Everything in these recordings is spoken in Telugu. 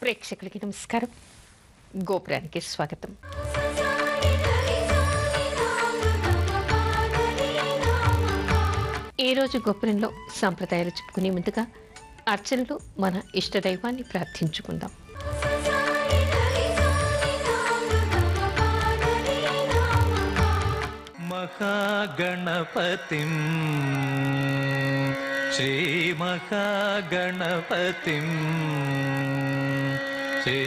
ప్రేక్షకులకి నమస్కారం. గోపురానికి స్వాగతం. ఈ రోజు గోపురంలో సాంప్రదాయాలు చెప్పుకునే ముందుగా అర్చనలు మన ఇష్టదైవాన్ని ప్రార్థించుకుందాం. మహాగణపతిం శ్రీ మహాగణపతిం శ్రీ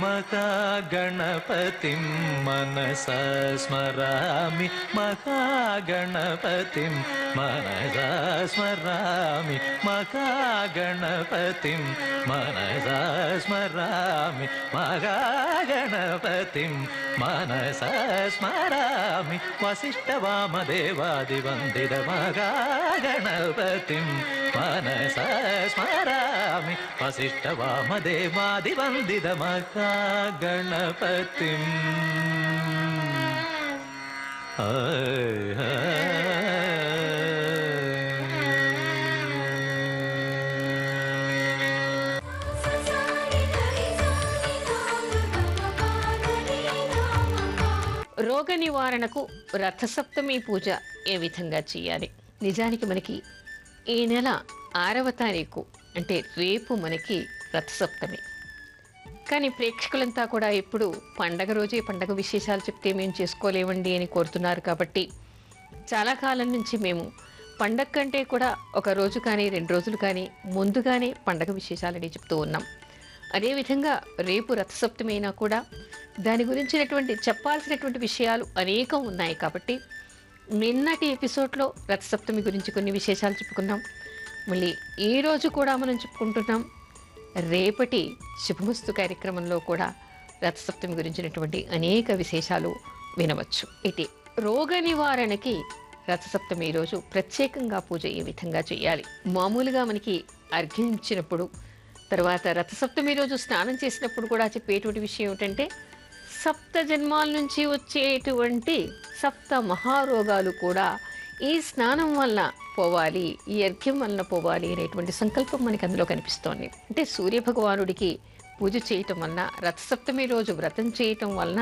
మహాగణపతిం మనసా స్మరామి మహాగణపతిం మనసా స్మరామి మహాగణపతిం మనసా స్మరామి మహాగణపతిం మనసా స్మరామి వసిష్ఠవామదేవాదివందిత మహాగణపతిం మనసా స్మరామి వసిష్ఠవామదేవాదివందిత మహాగణపతిం. రోగ నివారణకు రథసప్తమి పూజ ఏ విధంగా చేయాలి? నిజానికి మనకి ఈ నెల 6వ తారీఖు అంటే రేపు మనకి రథసప్తమి. కానీ ప్రేక్షకులంతా కూడా ఇప్పుడు పండగ రోజే పండగ విశేషాలు చెప్తే మేము చేసుకోలేమండి అని కోరుతున్నారు. కాబట్టి చాలా కాలం నుంచి మేము పండగ కంటే కూడా ఒక రోజు కానీ 2 రోజులు కానీ ముందుగానే పండగ విశేషాలని చెప్తూ ఉన్నాం. అదేవిధంగా రేపు రథసప్తమి అయినా కూడా దాని గురించినటువంటి చెప్పాల్సినటువంటి విషయాలు అనేకం ఉన్నాయి. కాబట్టి నిన్నటి ఎపిసోడ్లో రథసప్తమి గురించి కొన్ని విశేషాలు చెప్పుకున్నాం. మళ్ళీ ఈరోజు కూడా మనం చెప్పుకుంటున్నాం. రేపటి శుభమస్తు కార్యక్రమంలో కూడా రథసప్తమి గురించినటువంటి అనేక విశేషాలు వినవచ్చు. ఇది రోగ నివారణకి రథసప్తమి రోజు ప్రత్యేకంగా పూజ ఏ విధంగా చేయాలి? మామూలుగా మనకి అర్ఘ్యం ఇచ్చినప్పుడు తర్వాత రథసప్తమి రోజు స్నానం చేసినప్పుడు కూడా చెప్పేటువంటి విషయం ఏమిటంటే సప్త జన్మాల నుంచి వచ్చేటువంటి సప్త మహారోగాలు కూడా ఈ స్నానం వల్ల పోవాలి, ఈ అర్ఘ్యం వలన పోవాలి అనేటువంటి సంకల్పం మనకి అందులో కనిపిస్తోంది. అంటే సూర్యభగవానుడికి పూజ చేయటం వలన, రథసప్తమి రోజు వ్రతం చేయటం వలన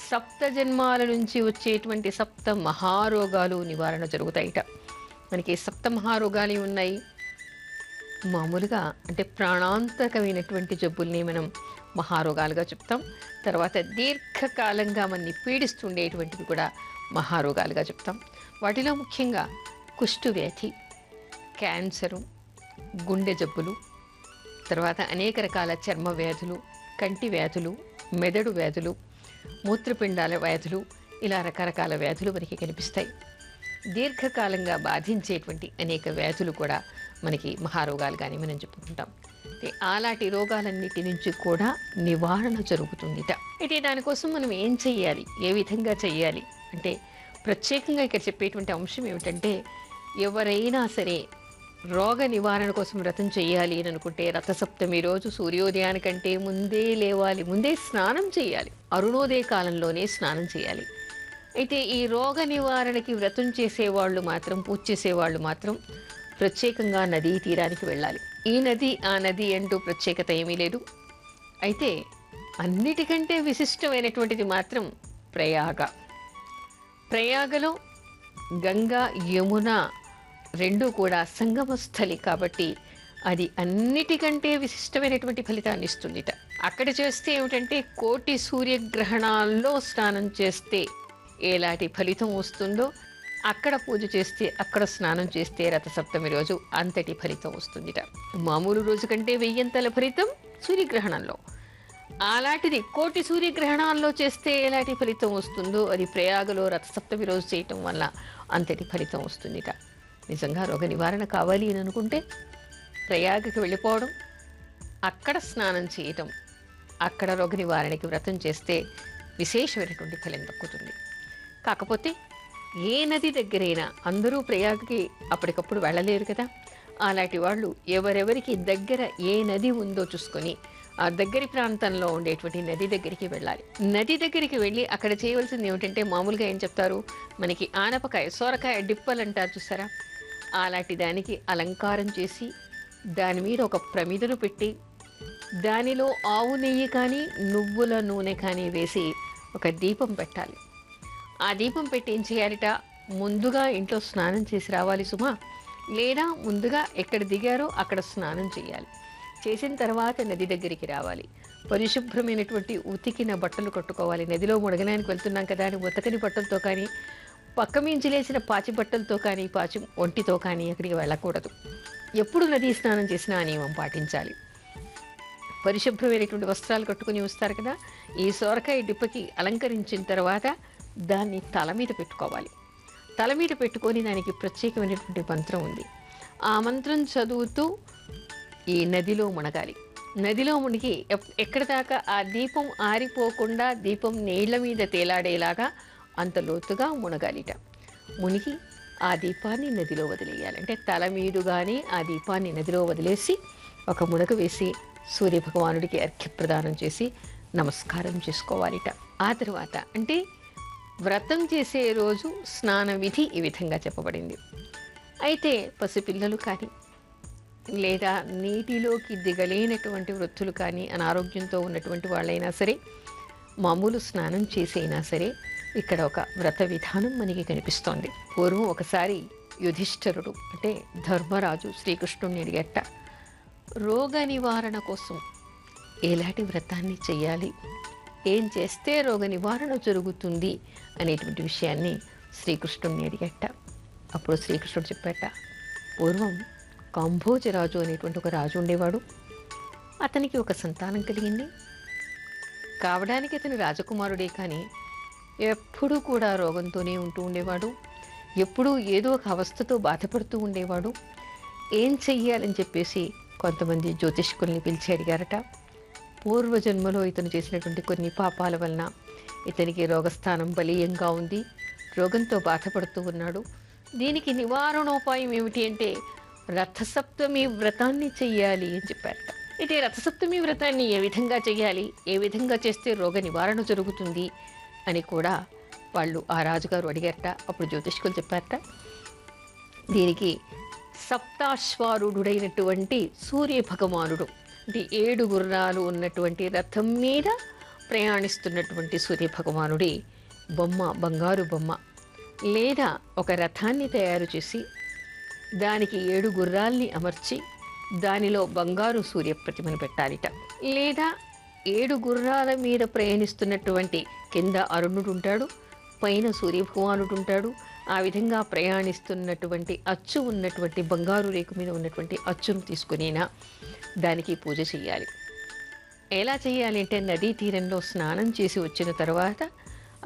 సప్త జన్మాల నుంచి వచ్చేటువంటి సప్త మహారోగాలు నివారణ జరుగుతాయిట. మనకి సప్త మహారోగాలు ఉన్నాయి. మామూలుగా అంటే ప్రాణాంతకమైనటువంటి జబ్బుల్ని మనం మహారోగాలుగా చెప్తాం. తర్వాత దీర్ఘకాలంగా మనని పీడిస్తుండేటువంటివి కూడా మహారోగాలుగా చెప్తాం. వాటిలో ముఖ్యంగా కుష్టు వ్యాధి, క్యాన్సరు, గుండె జబ్బులు, తర్వాత అనేక రకాల చర్మ వ్యాధులు, కంటి వ్యాధులు, మెదడు వ్యాధులు, మూత్రపిండాల వ్యాధులు, ఇలా రకరకాల వ్యాధులు మనకి కనిపిస్తాయి. దీర్ఘకాలంగా బాధించేటువంటి అనేక వ్యాధులు కూడా మనకి మహారోగాలుగానే మనం చెప్పుకుంటాం. అలాంటి రోగాలన్నిటి నుంచి కూడా నివారణ జరుగుతుందిట. అయితే దానికోసం మనం ఏం చెయ్యాలి, ఏ విధంగా చెయ్యాలి అంటే ప్రత్యేకంగా ఇక్కడ చెప్పేటువంటి అంశం ఏమిటంటే ఎవరైనా సరే రోగ నివారణ కోసం వ్రతం చేయాలి అని అనుకుంటే రథసప్తమి రోజు సూర్యోదయానికంటే ముందే లేవాలి, ముందే స్నానం చేయాలి, అరుణోదయ కాలంలోనే స్నానం చేయాలి. అయితే ఈ రోగ నివారణకి వ్రతం చేసేవాళ్ళు మాత్రం, పూజ చేసేవాళ్ళు మాత్రం ప్రత్యేకంగా నదీ తీరానికి వెళ్ళాలి. ఈ నది ఆ నది అంటూ ప్రత్యేకత ఏమీ లేదు. అయితే అన్నిటికంటే విశిష్టమైనటువంటిది మాత్రం ప్రయాగ. ప్రయాగలో గంగా యమున రెండూ కూడా సంగమస్థలి కాబట్టి అది అన్నిటికంటే విశిష్టమైనటువంటి ఫలితాన్ని ఇస్తుందిట. అక్కడ చేస్తే ఏమిటంటే కోటి సూర్యగ్రహణాల్లో స్నానం చేస్తే ఎలాంటి ఫలితం వస్తుందో అక్కడ పూజ చేస్తే, అక్కడ స్నానం చేస్తే రథసప్తమి రోజు అంతటి ఫలితం వస్తుందిట. మామూలు రోజు కంటే 1000 ఫలితం సూర్యగ్రహణంలో. అలాంటిది కోటి సూర్యగ్రహణాల్లో చేస్తే ఎలాంటి ఫలితం వస్తుందో అది ప్రయాగలో రథసప్తమి రోజు చేయటం వల్ల అంతటి ఫలితం వస్తుందిట. నిజంగా రోగ నివారణ కావాలి అని అనుకుంటే ప్రయాగకి వెళ్ళిపోవడం, అక్కడ స్నానం చేయటం, అక్కడ రోగ నివారణకి వ్రతం చేస్తే విశేషమైనటువంటి ఫలం దక్కుతుంది. కాకపోతే ఏ నది దగ్గరైనా అందరూ ప్రయాగకి అప్పటికప్పుడు వెళ్ళలేరు కదా. అలాంటి వాళ్ళు ఎవరెవరికి దగ్గర ఏ నది ఉందో చూసుకొని ఆ దగ్గరి ప్రాంతంలో ఉండేటువంటి నది దగ్గరికి వెళ్ళాలి. నది దగ్గరికి వెళ్ళి అక్కడ చేయవలసింది ఏమిటంటే మామూలుగా ఏం చెప్తారు, మనకి ఆనపకాయ, సొరకాయ డిప్పలు అంటారు చూసారా, అలాంటి దానికి అలంకారం చేసి దాని మీద ఒక ప్రమిదను పెట్టి దానిలో ఆవు నెయ్యి కానీ నువ్వుల నూనె కానీ వేసి ఒక దీపం పెట్టాలి. ఆ దీపం పెట్టి ఏం చేయాలిట, ముందుగా ఇంట్లో స్నానం చేసి రావాలి సుమా, లేదా ముందుగా ఎక్కడ దిగారో అక్కడ స్నానం చేయాలి. చేసిన తర్వాత నది దగ్గరికి రావాలి. పరిశుభ్రమైనటువంటి ఉతికిన బట్టలు కట్టుకోవాలి. నదిలో మునగడానికి వెళ్తున్నాం కదా అని ఉతకని బట్టలతో కానీ, పక్క మించి లేచిన పాచి బట్టలతో కానీ, పాచి ఒంటితో కానీ అక్కడికి వెళ్ళకూడదు. ఎప్పుడు నదీ స్నానం చేసినా ఆ నియమం పాటించాలి. పరిశుభ్రమైనటువంటి వస్త్రాలు కట్టుకుని వస్తారు కదా, ఈ సొరకాయ డిప్పకి అలంకరించిన తర్వాత దాన్ని తల మీద పెట్టుకోవాలి. తల మీద పెట్టుకొని దానికి ప్రత్యేకమైనటువంటి మంత్రం ఉంది. ఆ మంత్రం చదువుతూ ఈ నదిలో మునగాలి. నదిలో మునిగి ఎక్కడి దాకా ఆ దీపం ఆరిపోకుండా దీపం నీళ్ల మీద తేలాడేలాగా అంత లోతుగా మునగాలిట. మునిగి ఆ దీపాన్ని నదిలో వదిలేయాలి. అంటే తల మీదుగానే ఆ దీపాన్ని నదిలో వదిలేసి ఒక మునగ వేసి సూర్యభగవానుడికి అర్ఘ్యప్రదానం చేసి నమస్కారం చేసుకోవాలిట. ఆ తర్వాత అంటే వ్రతం చేసే రోజు స్నాన విధి ఈ విధంగా చెప్పబడింది. అయితే పసిపిల్లలు కానీ, లేదా నీటిలోకి దిగలేనటువంటి వృద్ధులు కానీ, అనారోగ్యంతో ఉన్నటువంటి వాళ్ళైనా సరే, మామూలు స్నానం చేసైనా సరే ఇక్కడ ఒక వ్రత విధానం మనకి కనిపిస్తోంది. పూర్వం ఒకసారి యుధిష్ఠిరుడు అంటే ధర్మరాజు శ్రీకృష్ణుడిని అడిగట, రోగ నివారణ కోసం ఎలాంటి వ్రతాన్ని చేయాలి, ఏం చేస్తే రోగ నివారణ జరుగుతుంది అనేటువంటి విషయాన్ని శ్రీకృష్ణుడిని అడిగట. అప్పుడు శ్రీకృష్ణుడు చెప్పాట, పూర్వం కాంభోజరాజు అనేటువంటి ఒక రాజు ఉండేవాడు. అతనికి ఒక సంతానం కలిగింది. కావడానికి అతని రాజకుమారుడే కానీ ఎప్పుడూ కూడా రోగంతోనే ఉంటూ ఉండేవాడు. ఎప్పుడూ ఏదో ఒక అవస్థతో బాధపడుతూ ఉండేవాడు. ఏం చెయ్యాలని చెప్పేసి కొంతమంది జ్యోతిష్కుల్ని పిలిచి అడిగారట. పూర్వజన్మలో ఇతను చేసినటువంటి కొన్ని పాపాల వలన ఇతనికి రోగస్థానం బలీయంగా ఉంది, రోగంతో బాధపడుతూ ఉన్నాడు. దీనికి నివారణోపాయం ఏమిటి అంటే రథసప్తమి వ్రతాన్ని చెయ్యాలి అని చెప్పారట. అయితే రథసప్తమి వ్రతాన్ని ఏ విధంగా చెయ్యాలి, ఏ విధంగా చేస్తే రోగ నివారణ జరుగుతుంది అని కూడా వాళ్ళు ఆ రాజుగారు అడిగారట. అప్పుడు జ్యోతిష్కులు చెప్పారట, దీనికి సప్తాశ్వారుడైనటువంటి సూర్య భగవానుడు అంటే 7 గుర్రాలు ఉన్నటువంటి రథం మీద ప్రయాణిస్తున్నటువంటి సూర్య భగవానుడి బొమ్మ, బంగారు బొమ్మ లేదా ఒక రథాన్ని తయారు చేసి దానికి 7 గుర్రాల్ని అమర్చి దానిలో బంగారు సూర్య ప్రతిమను పెట్టాలిట. లేదా 7 గుర్రాల మీద ప్రయాణిస్తున్నటువంటి కింద అరుణుడు ఉంటాడు, పైన సూర్యభగవానుడు ఉంటాడు. ఆ విధంగా ప్రయాణిస్తున్నటువంటి అచ్చు ఉన్నటువంటి బంగారు రేకు మీద ఉన్నటువంటి అచ్చును తీసుకునేనా దానికి పూజ చేయాలి. ఎలా చేయాలి అంటే నదీ తీరంలో స్నానం చేసి వచ్చిన తర్వాత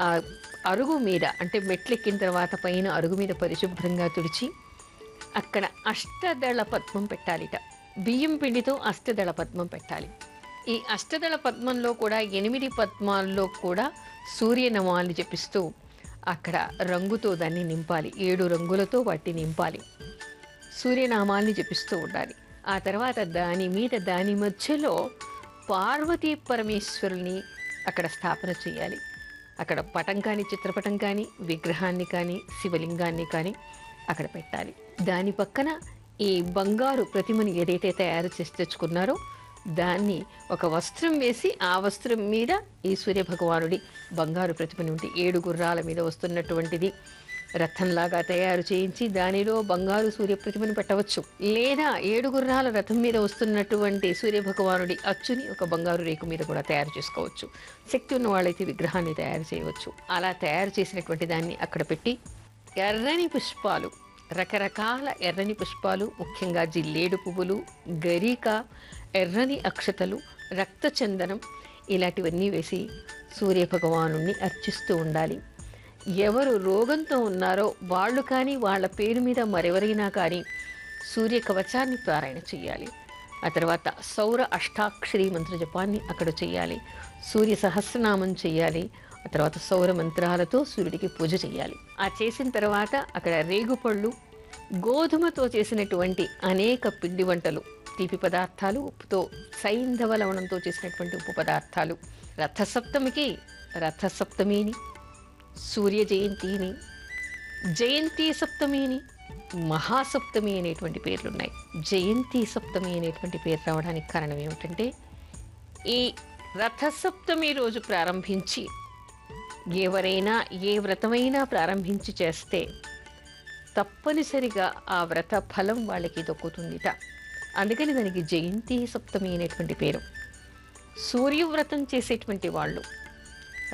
ఆ అరుగు మీద అంటే మెట్లెక్కిన తర్వాత పైన అరుగు మీద పరిశుభ్రంగా తుడిచి అక్కడ అష్టదళ పద్మం పెట్టాలిట. బియ్యం పిండితో అష్టదళ పద్మం పెట్టాలి. ఈ అష్టదళ పద్మంలో కూడా 8 పద్మాల్లో కూడా సూర్యనమాల్ని జపిస్తూ అక్కడ రంగుతో దాన్ని నింపాలి. 7 రంగులతో వాటిని నింపాలి. సూర్యనామాల్ని జపిస్తూ ఉండాలి. ఆ తర్వాత దాని మధ్యలో పార్వతీ పరమేశ్వరుని అక్కడ స్థాపన చేయాలి. అక్కడ పటం కానీ, చిత్రపటం కానీ, విగ్రహాన్ని కానీ, శివలింగాన్ని కానీ అక్కడ పెట్టాలి. దాని పక్కన ఈ బంగారు ప్రతిమను ఏదైతే తయారు చేసి తెచ్చుకున్నారో దాన్ని ఒక వస్త్రం వేసి ఆ వస్త్రం మీద ఈ సూర్య భగవానుడి బంగారు ప్రతిమని ఉంటే 7 గుర్రాల మీద వస్తున్నటువంటిది రథంలాగా తయారు చేయించి దానిలో బంగారు సూర్య ప్రతిమను పెట్టవచ్చు. లేదా 7 గుర్రాల రథం మీద వస్తున్నటువంటి సూర్య భగవానుడి అచ్చుని ఒక బంగారు రేకు మీద కూడా తయారు చేసుకోవచ్చు. శక్తి ఉన్న వాళ్ళైతే విగ్రహాన్ని తయారు చేయవచ్చు. అలా తయారు చేసినటువంటి దాన్ని అక్కడ పెట్టి ఎర్రని పుష్పాలు, రకరకాల ఎర్రని పుష్పాలు, ముఖ్యంగా జిల్లేడు పువ్వులు, గరిక, ఎర్రని అక్షతలు, రక్తచందనం ఇలాంటివన్నీ వేసి సూర్యభగవాను అర్చిస్తూ ఉండాలి. ఎవరు రోగంతో ఉన్నారో వాళ్ళు కానీ వాళ్ళ పేరు మీద మరెవరైనా కానీ సూర్య కవచాన్ని పారాయణ చేయాలి. ఆ తర్వాత సౌర అష్టాక్షరి మంత్ర జపాన్ని అక్కడ చేయాలి. సూర్య సహస్రనామం చేయాలి. ఆ తర్వాత సౌర మంత్రాలతో సూర్యుడికి పూజ చేయాలి. ఆ చేసిన తర్వాత అక్కడ రేగుపళ్ళు, గోధుమతో చేసినటువంటి అనేక పిండి వంటలు, తీపి పదార్థాలు, ఉప్పుతో సైంధవ లవణంతో చేసినటువంటి ఉప్పు పదార్థాలు, రథసప్తమిని, సూర్య జయంతిని, జయంతి సప్తమిని, మహాసప్తమి అనేటువంటి పేర్లున్నాయి. జయంతి సప్తమి అనేటువంటి పేరు రావడానికి కారణం ఏమిటంటే ఈ రథసప్తమి రోజు ప్రారంభించి ఎవరైనా ఏ వ్రతమైనా ప్రారంభించి చేస్తే తప్పనిసరిగా ఆ వ్రత ఫలం వాళ్ళకి దొక్కుతుందిట. అందుకని దానికి జయంతి సప్తమి అనేటువంటి పేరు. సూర్యవ్రతం చేసేటువంటి వాళ్ళు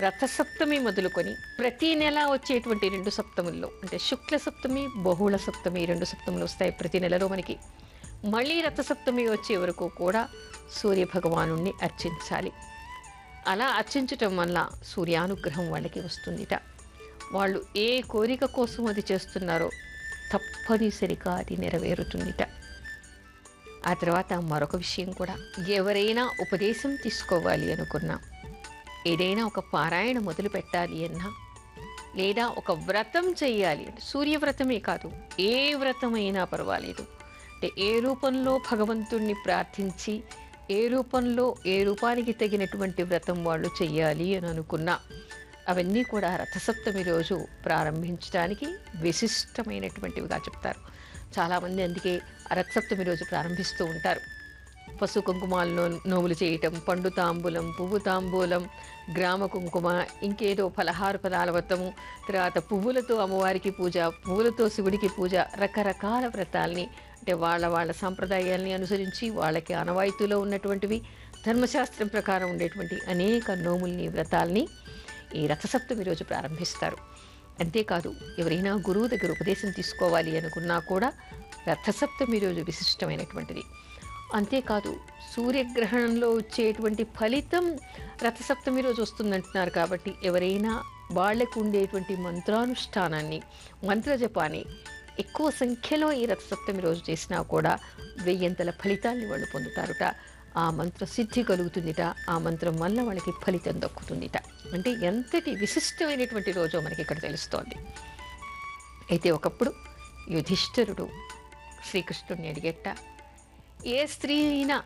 రథసప్తమి మొదలుకొని ప్రతి నెల వచ్చేటువంటి 2 సప్తముల్లో, అంటే శుక్ల సప్తమి, బహుళ సప్తమి 2 సప్తములు వస్తాయి ప్రతి నెలలో మనకి. మళ్ళీ రథసప్తమి వచ్చే వరకు కూడా సూర్య భగవానుణ్ణి అర్చించాలి. అలా అర్చించటం వల్ల సూర్యానుగ్రహం వాళ్ళకి వస్తుందిట. వాళ్ళు ఏ కోరిక కోసం అది చేస్తున్నారో తప్పనిసరిగా అది నెరవేరుతుందిట. ఆ తర్వాత మరొక విషయం కూడా, ఎవరైనా ఉపదేశం తీసుకోవాలి అనుకున్నా, ఏదైనా ఒక పారాయణ మొదలు పెట్టాలి అన్నా, లేదా ఒక వ్రతం చేయాలి అంటే సూర్యవ్రతమే కాదు, ఏ వ్రతమైనా పర్వాలేదు, అంటే ఏ రూపంలో భగవంతుణ్ణి ప్రార్థించి ఏ రూపంలో ఏ రూపానికి తగినటువంటి వ్రతం వాళ్ళు చెయ్యాలి అని అనుకున్నా అవన్నీ కూడా రథసప్తమి రోజు ప్రారంభించడానికి విశిష్టమైనటువంటివిగా చెప్తారు. చాలామంది అందుకే రథసప్తమి రోజు ప్రారంభిస్తూ ఉంటారు. పశు కుంకుమాలను నోములు చేయటం, పండు తాంబూలం, పువ్వు తాంబూలం, గ్రామ కుంకుమ, ఇంకేదో పలహార పదాల వ్రతము, తర్వాత పువ్వులతో అమ్మవారికి పూజ, పువ్వులతో శివుడికి పూజ, రకరకాల వ్రతాల్ని అంటే వాళ్ళ సాంప్రదాయాల్ని అనుసరించి వాళ్ళకి ఆనవాయితీలో ఉన్నటువంటివి, ధర్మశాస్త్రం ప్రకారం ఉండేటువంటి అనేక నోముల్ని, వ్రతాల్ని ఈ రథసప్తమి రోజు ప్రారంభిస్తారు. అంతేకాదు ఎవరైనా గురువు దగ్గర ఉపదేశం తీసుకోవాలి అనుకున్నా కూడా రథసప్తమి రోజు విశిష్టమైనటువంటిది. అంతేకాదు సూర్యగ్రహణంలో వచ్చేటువంటి ఫలితం రథసప్తమి రోజు వస్తుందంటున్నారు కాబట్టి ఎవరైనా వాళ్లకు ఉండేటువంటి మంత్రానుష్ఠానాన్ని, మంత్రజపాన్ని ఎక్కువ సంఖ్యలో ఈ రథసప్తమి రోజు చేసినా కూడా 1000 ఫలితాన్ని వాళ్ళు పొందుతారుట. ఆ మంత్ర సిద్ధి కలుగుతుందిట. ఆ మంత్రం వల్ల వాళ్ళకి ఫలితం దక్కుతుందిట. అంటే ఎంతటి విశిష్టమైనటువంటి రోజో మనకి ఇక్కడ తెలుస్తోంది. అయితే ఒకప్పుడు యుధిష్ఠిరుడు శ్రీకృష్ణుడిని అడిగేట, ఏ స్త్రీ అయినా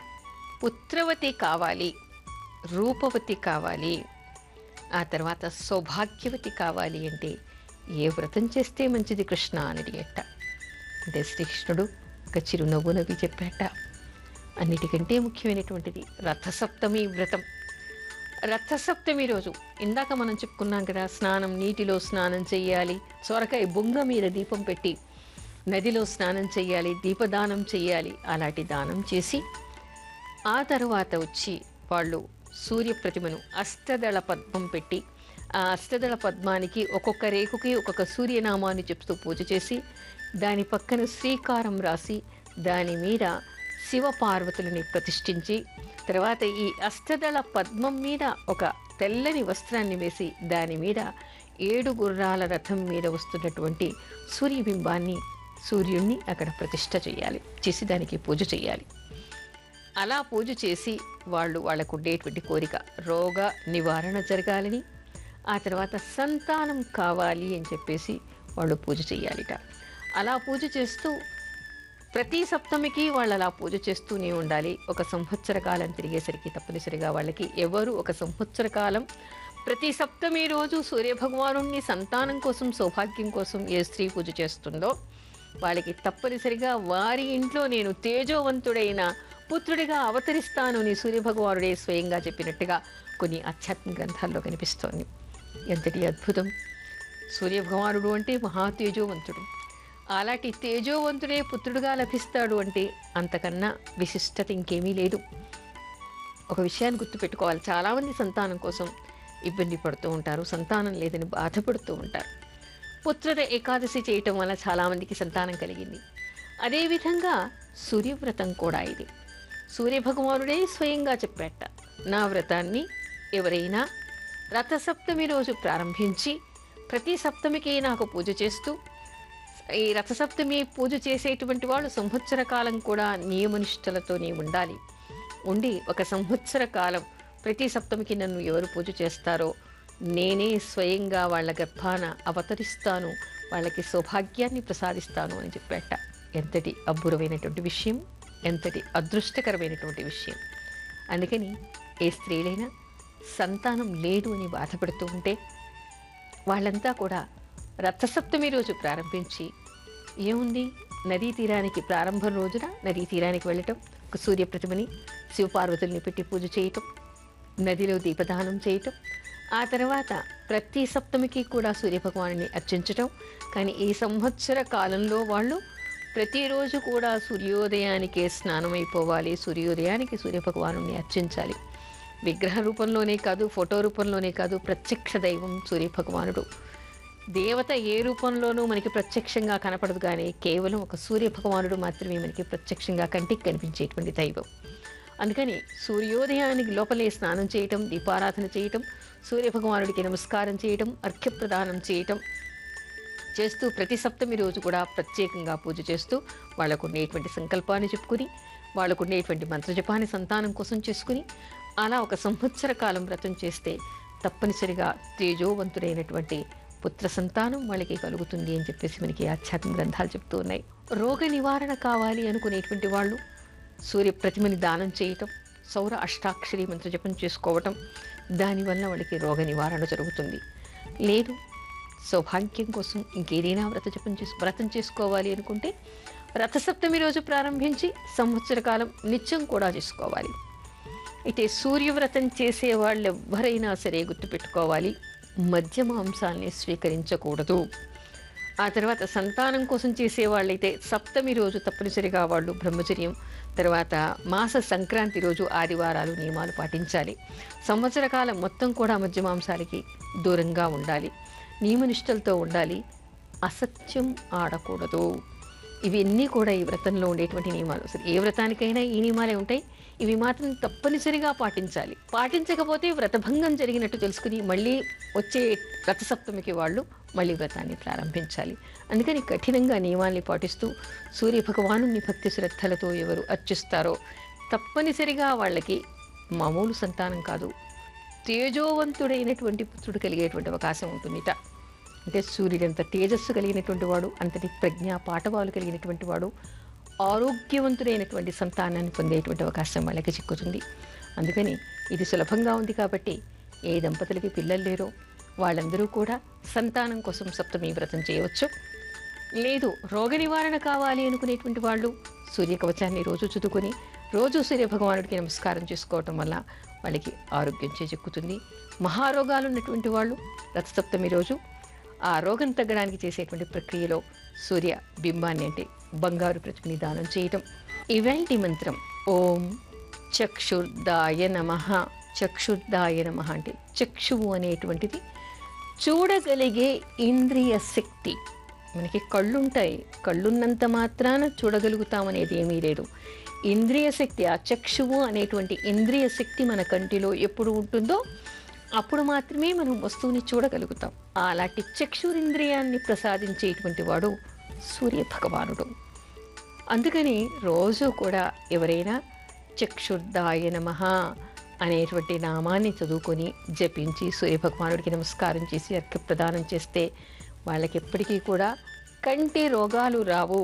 పుత్రవతి కావాలి, రూపవతి కావాలి, ఆ తర్వాత సౌభాగ్యవతి కావాలి అంటే ఏ వ్రతం చేస్తే మంచిది కృష్ణ అని అడిగేట. అంటే శ్రీకృష్ణుడు ఒక చిరునవ్వు నవ్వి చెప్పాట, అన్నిటికంటే ముఖ్యమైనటువంటిది రథసప్తమి వ్రతం. రథసప్తమి రోజు ఇందాక మనం చెప్పుకున్నాం కదా, నీటిలో స్నానం చెయ్యాలి, సొరకాయ బొంగ మీద దీపం పెట్టి నదిలో స్నానం చెయ్యాలి, దీపదానం చెయ్యాలి. అలాంటి దానం చేసి ఆ తర్వాత వచ్చి వాళ్ళు సూర్య ప్రతిమను అష్టదళ పద్మం పెట్టి ఆ అష్టదళ పద్మానికి ఒక్కొక్క రేకుకి ఒక్కొక్క సూర్యనామాన్ని చెప్తూ పూజ చేసి దాని పక్కన శ్రీకారం రాసి దాని మీద శివపార్వతులని ప్రతిష్ఠించి తర్వాత ఈ అష్టదళ పద్మం మీద ఒక తెల్లని వస్త్రాన్ని వేసి దాని మీద 7 గుర్రాల రథం మీద వస్తున్నటువంటి సూర్యబింబాన్ని, సూర్యుణ్ణి అక్కడ ప్రతిష్ఠ చేయాలి, చేసి దానికి పూజ చేయాలి. అలా పూజ చేసి వాళ్ళకు ఉండేటువంటి కోరిక రోగ నివారణ జరగాలని, ఆ తర్వాత సంతానం కావాలి అని చెప్పేసి వాళ్ళు పూజ చేయాలిట. అలా పూజ చేస్తూ ప్రతి సప్తమికి వాళ్ళు అలా పూజ చేస్తూనే ఉండాలి. ఒక సంవత్సర కాలం తిరిగేసరికి తప్పనిసరిగా వాళ్ళకి ఎవరు ఒక సంవత్సర కాలం ప్రతి సప్తమి రోజు సూర్యభగవానుణ్ణి సంతానం కోసం, సౌభాగ్యం కోసం ఏ స్త్రీ పూజ చేస్తుందో వాళ్ళకి తప్పనిసరిగా వారి ఇంట్లో నేను తేజోవంతుడైన పుత్రుడిగా అవతరిస్తాను అని సూర్యభగవానుడే స్వయంగా చెప్పినట్టుగా కొన్ని ఆధ్యాత్మిక గ్రంథాల్లో కనిపిస్తోంది. ఎంతటి అద్భుతం! సూర్యభగవానుడు అంటే మహా తేజోవంతుడు. అలాంటి తేజోవంతుడే పుత్రుడుగా లభిస్తాడు అంటే అంతకన్నా విశిష్టత ఇంకేమీ లేదు. ఒక విషయాన్ని గుర్తుపెట్టుకోవాలి, చాలామంది సంతానం కోసం ఇబ్బంది పడుతూ ఉంటారు, సంతానం లేదని బాధపడుతూ ఉంటారు. పుత్రుల ఏకాదశి చేయటం వల్ల చాలామందికి సంతానం కలిగింది. అదేవిధంగా సూర్యవ్రతం కూడా ఇది. సూర్యభగవానుడే స్వయంగా చెప్పాట, నా వ్రతాన్ని ఎవరైనా రథసప్తమి రోజు ప్రారంభించి ప్రతి సప్తమికి నాకు పూజ చేస్తూ, ఈ రథసప్తమి పూజ చేసేటువంటి వాళ్ళు సంవత్సర కాలం కూడా నియమనిష్టలతోనే ఉండి ఒక సంవత్సర కాలం ప్రతి సప్తమికి నన్ను ఎవరు పూజ చేస్తారో నేనే స్వయంగా వాళ్ళ గర్భాన అవతరిస్తాను, వాళ్ళకి సౌభాగ్యాన్ని ప్రసాదిస్తాను అని చెప్పాట. ఎంతటి అబ్బురమైనటువంటి విషయం, ఎంతటి అదృష్టకరమైనటువంటి విషయం. అందుకని ఏ స్త్రీలైనా సంతానం లేదు అని బాధపడుతూ ఉంటే వాళ్ళంతా కూడా రథసప్తమి రోజు ప్రారంభించి, ఏముంది నదీ తీరానికి ప్రారంభం రోజున నదీ తీరానికి వెళ్ళటం, ఒక సూర్యప్రతిమని శివపార్వతుల్ని పెట్టి పూజ చేయటం, నదిలో దీపదానం చేయటం, ఆ తర్వాత ప్రతి సప్తమికి కూడా సూర్యభగవాను అర్చించటం. కానీ ఈ సంవత్సర కాలంలో వాళ్ళు ప్రతిరోజు కూడా సూర్యోదయానికే స్నానమైపోవాలి, సూర్యోదయానికి సూర్యభగవాను అర్చించాలి. విగ్రహ రూపంలోనే కాదు, ఫోటో రూపంలోనే కాదు, ప్రత్యక్ష దైవం సూర్యభగవానుడు. దేవత ఏ రూపంలోనూ మనకి ప్రత్యక్షంగా కనపడదు, కానీ కేవలం ఒక సూర్యభగవానుడు మాత్రమే మనకి ప్రత్యక్షంగా కంటికి కనిపించేటువంటి దైవం. అందుకని సూర్యోదయానికి లోపలే స్నానం చేయటం, దీపారాధన చేయటం, సూర్యభగవానుడికి నమస్కారం చేయటం, అర్ఘ్యప్రదానం చేయటం చేస్తూ ప్రతి సప్తమి రోజు కూడా ప్రత్యేకంగా పూజ చేస్తూ వాళ్ళకు ఉండేటువంటి సంకల్పాన్ని చెప్పుకుని, వాళ్ళకు ఉండేటువంటి మంత్రజపాన్ని సంతానం కోసం చేసుకుని, అలా ఒక సంవత్సర కాలం వ్రతం చేస్తే తప్పనిసరిగా తేజోవంతుడైనటువంటి పుత్ర సంతానం వాళ్ళకి కలుగుతుంది అని చెప్పేసి మనకి ఆధ్యాత్మిక గ్రంథాలు చెప్తూ ఉన్నాయి. రోగ నివారణ కావాలి అనుకునేటువంటి వాళ్ళు సూర్య ప్రతిమని దానం చేయటం, సౌర అష్టాక్షరి మంత్రజపం చేసుకోవటం, దానివల్ల వాళ్ళకి రోగ నివారణ జరుగుతుంది. లేదు సౌభాగ్యం కోసం ఇంకేదైనా వ్రతం చేసుకోవాలి అనుకుంటే రథసప్తమి రోజు ప్రారంభించి సంవత్సర కాలం నిత్యం కూడా చేసుకోవాలి. అయితే సూర్యవ్రతం చేసే వాళ్ళు ఎవ్వరైనా సరే గుర్తుపెట్టుకోవాలి, మద్య మాంసాల్ని స్వీకరించకూడదు. ఆ తర్వాత సంతానం కోసం చేసేవాళ్ళైతే సప్తమి రోజు తప్పనిసరిగా వాళ్ళు బ్రహ్మచర్యం, తర్వాత మాస సంక్రాంతి రోజు ఆదివారాలు నియమాలు పాటించాలి. సంవత్సర కాలం మొత్తం కూడా మద్య మాంసాలకి దూరంగా ఉండాలి, నియమనిష్టలతో ఉండాలి, అసత్యం ఆడకూడదు. ఇవన్నీ కూడా ఈ వ్రతంలో ఉండేటువంటి నియమాలు. అసలు ఏ వ్రతానికైనా ఈ నియమాలే ఉంటాయి, ఇవి మాత్రం తప్పనిసరిగా పాటించాలి. పాటించకపోతే వ్రతభంగం జరిగినట్టు తెలుసుకుని మళ్ళీ వచ్చే రథసప్తమికి వాళ్ళు మళ్ళీ వ్రతాన్ని ప్రారంభించాలి. అందుకని కఠినంగా నియమాల్ని పాటిస్తూ సూర్యభగవాను భక్తి శ్రద్ధలతో ఎవరు అర్చిస్తారో తప్పనిసరిగా వాళ్ళకి మామూలు సంతానం కాదు, తేజోవంతుడైనటువంటి పుత్రుడు కలిగేటువంటి అవకాశం ఉంటుందిట. అంటే సూర్యుడంత తేజస్సు కలిగినటువంటి వాడు, అంతటి ప్రజ్ఞా పాఠవాలు కలిగినటువంటి వాడు, ఆరోగ్యవంతుడైనటువంటి సంతానాన్ని పొందేటువంటి అవకాశం వాళ్ళకి చిక్కుతుంది. అందుకని ఇది సులభంగా ఉంది కాబట్టి ఏ దంపతులకి పిల్లలు లేరో వాళ్ళందరూ కూడా సంతానం కోసం సప్తమి వ్రతం చేయవచ్చు. లేదు రోగ నివారణ కావాలి అనుకునేటువంటి వాళ్ళు సూర్యకవచాన్ని రోజు చదువుకొని రోజు సూర్యభగవానుడికి నమస్కారం చేసుకోవటం వల్ల వాళ్ళకి ఆరోగ్యం చేజెక్కుతుంది. మహారోగాలు ఉన్నటువంటి వాళ్ళు రథసప్తమి రోజు ఆ రోగం తగ్గడానికి చేసేటువంటి ప్రక్రియలో సూర్య బింబాన్ని అంటే బంగారు ప్రతిమని దానం చేయటం. ఇవాల్టి మంత్రం ఓం చక్షుర్దాయ నమః. చక్షుర్దాయ నమః అంటే చక్షువు అనేటువంటిది చూడగలిగే ఇంద్రియ శక్తి. మనకి కళ్ళుంటాయి, కళ్ళున్నంత మాత్రాన చూడగలుగుతామనేది ఏమీ లేదు. ఇంద్రియ శక్తి, ఆ చక్షువు అనేటువంటి ఇంద్రియ శక్తి మన కంటిలో ఎప్పుడు ఉంటుందో అప్పుడు మాత్రమే మనం వస్తువుని చూడగలుగుతాం. అలాంటి చక్షురింద్రియాన్ని ప్రసాదించేటువంటి వాడు సూర్య భగవానుడు. అందుకని రోజు కూడా ఎవరైనా చక్షుర్దాయ నమః అనేటువంటి నామాన్ని చదువుకొని జపించి సూర్యభగవానుడికి నమస్కారం చేసి అర్ఘ్యప్రదానం చేస్తే వాళ్ళకి ఎప్పటికీ కూడా కంటి రోగాలు రావు,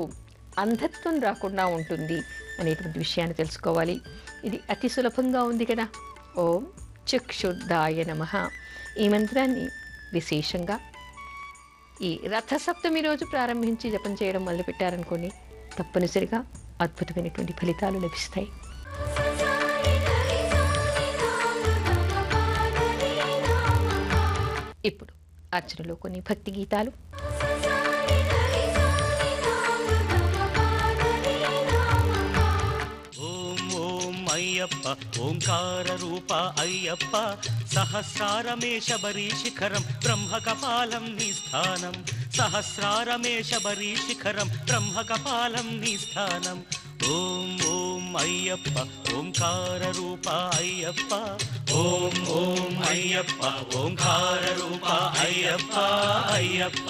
అంధత్వం రాకుండా ఉంటుంది అనేటువంటి విషయాన్ని తెలుసుకోవాలి. ఇది అతి సులభంగా ఉంది కదా. ఓం చక్షుర్దాయ నమః. ఈ మంత్రాన్ని విశేషంగా ఈ రథసప్తమి రోజు ప్రారంభించి జపం చేయడం మొదలుపెట్టారనుకోండి, తప్పనిసరిగా అద్భుతమైనటువంటి ఫలితాలు లభిస్తాయి. ఇప్పుడు అర్చనలో కొన్ని భక్తి గీతాలు. అయ్యప్ప ఓంకార రూప అయ్యప్ప సహస్రారమే శబరీ శిఖరం బ్రహ్మకపాలం నీ స్థానం సహస్రారమే శబరీ శిఖరం బ్రహ్మకపాలం నీ స్థానం ఓం ఓం అయ్యప్ప ఓంకార రూప అయ్యప్ప ఓం ఓం అయ్యప్ప ఓంకార రూప అయ్యప్ప అయ్యప్ప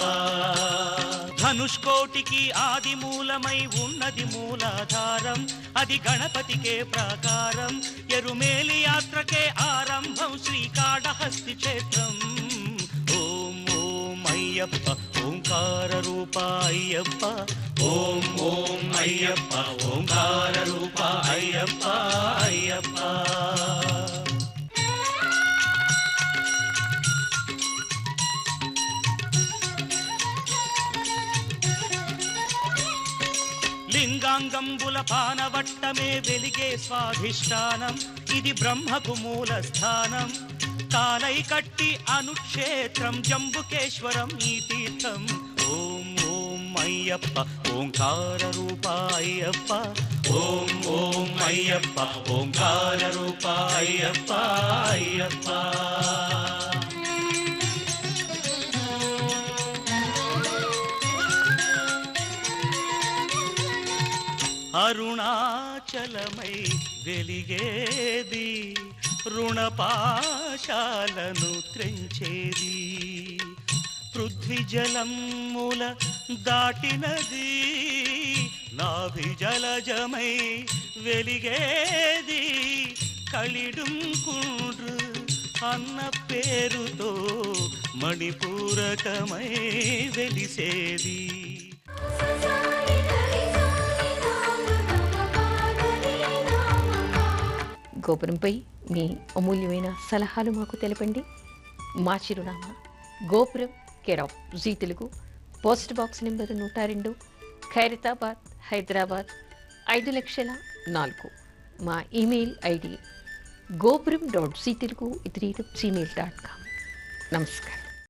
ధనుష్కోటికి ఆది మూలమై ఉన్నది మూలాధారం అది గణపతికే ప్రాకారం ఎరుమేలి యాత్రకే ఆరంభం శ్రీకాళహస్తి క్షేత్రం ఓం ఓం అయ్యప్ప ఓంకార రూప అయ్యప్ప ఓం ఓం అయ్యప్ప ఓంకార రూప అయ్యప్ప అయ్యప్ప లింగాంగ యుగంబుల పానవట్టమే వెలిగే స్వాధిష్టానం ఇది బ్రహ్మకు మూల స్థానం కాలై కట్టి అనుక్షేత్రం జంబుకేశ్వరం ఈ తీర్థం ఓం ఓం అయ్యప్ప ఓంకార రూప అయ్యప్ప ఓం ఓం అయ్యప్ప ఓంకార రూప అయ్యప్ప అయ్యప్ప అరుణాచలమై వెలిగేది రుణపాశాలను త్రెంచేది పృథ్వీ జలముల దాటినది నాభిజలజమై వెలిగేది కలిడుంకుండ్రు అన్న పేరుతో మణిపూరకమై వెలిసేది గోపురంపై మీ అమూల్యమైన సలహాలు మాకు తెలపండి. మా చిరునామా Gopuram, care of Zee Telugu, post box number 102, Khairatabad, Hyderabad 5,04,000. మా ఈమెయిల్ ఐడి gopuram.ztelugu@gmail.com. నమస్కారం.